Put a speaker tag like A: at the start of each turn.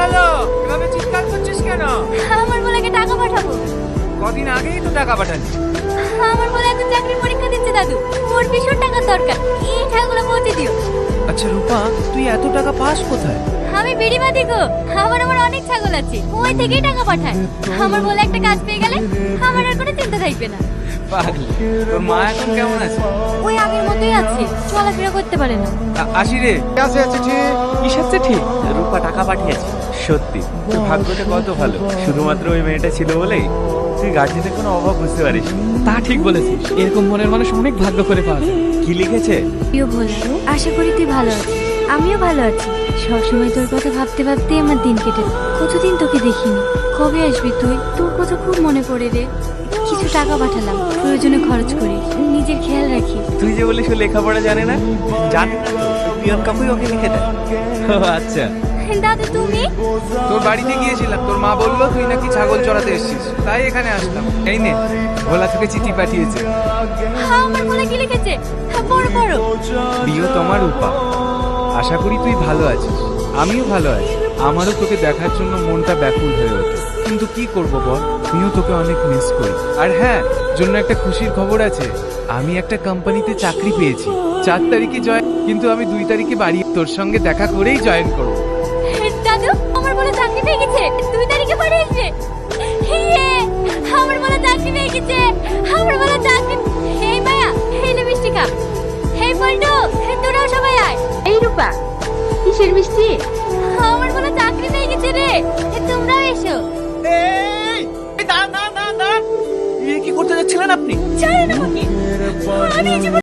A: হলো? এভাবে চিৎকার করছিস কেন?
B: আমার বলাকে টাকা পাঠাবো।
A: কদিন আগেই তো টাকা পাঠালি।
B: আমার বলা এখন চাকরির পরীক্ষা দিচ্ছে দাদু, ওর ভীষণ টাকার দরকার, এই টাকাগুলো পৌঁছে দিও।
A: আচ্ছা রূপা, তুই এত টাকা পাস কোথায়?
B: আমি বিড়ি বাঁধি গো, আমার অনেক ছাগল আছে, ওই থেকেই টাকা পাঠায়। আমার বলে একটা কাজ পেয়ে গেলে আমার আর কোনো চিন্তা থাকবে না।
A: পাগলি, তোর মা এখন কেমন আছে?
B: ওই আগের মতোই আছে, চলাফেরা করতে পারে না।
A: আসি রে।
C: আছে চিঠি।
A: কিসের চিঠি? রূপা টাকা পাঠিয়েছে। সত্যি তোর ভাগ্যটা কত ভালো, শুধুমাত্র ওই মেয়েটা ছিল বলেই তুই গার্জেনের কোনো অভাব বুঝতে পারিস।
D: তা ঠিক বলেছিস, এরকম মনের মানুষ অনেক ভাগ্য করে পাওয়া যায়।
A: কি লিখেছে?
B: প্রিয় ভোলা, আশা করি তুই ভালো আছিস, আমিও ভালো আছি। সবসময় তোর কথা ভাবতে ভাবতে আমার দিন কেটে যায়। কতদিন তোকে দেখিনি, কবে আসবি তুই? তোর কথা খুব মনে পড়ে রে। কিছু টাকা পাঠালাম, প্রয়োজনে খরচ করিস, নিজের খেয়াল রাখিস।
A: তুই যে বলিস ও লেখাপড়া জানে না। জানে না তো, পিয়ন কাকুই ওকে লিখে দেয়। ও আচ্ছা।
B: দাদু তুমি?
A: তোর বাড়িতে গিয়েছিলাম, তোর মা বললো তুই নাকি ছাগল চড়াতে এসেছিস, তাই এখানে আসলাম। এই নে, ভোলা তোকে চিঠি পাঠিয়েছে।
B: আমার বলে কি লিখেছে? বড় বড়।
A: প্রিয় তোমার রূপা, আশা করি তুই ভালো আছিস, আমিও ভালো আছি। আমারও তোকে দেখার জন্য মনটা ব্যাকুল হয়ে ওঠে, কিন্তু কি করব বল, আমিও তোকে অনেক মিস করি। আর হ্যাঁ, জন্য একটা খুশির খবর আছে, আমি একটা কোম্পানিতে চাকরি পেয়েছি। 4 তারিখে জয়েন, কিন্তু আমি 2 তারিখে বাড়ি তোর সঙ্গে দেখা করেই জয়েন করব।
B: দাদু, আমার বলে চাকরি পেয়ে গেছে, 2 তারিখে বাড়ি আসবে। ইয়ে, আমার বলে চাকরি পেয়ে গেছে, আমার বলে চাকরি। এই মায়া, এই নে মিষ্টি খা। এই পল্টু, তোরাও সবাই আয়।
E: এই রূপা, কিসের মিষ্টি?
B: আমার বলে চাকরি পেয়ে গেছে রে, তোমরাও এসো।
A: কি করতে যাচ্ছিলেন আপনি?
B: ছাড়েন আমাকে, আমি এই জীবনে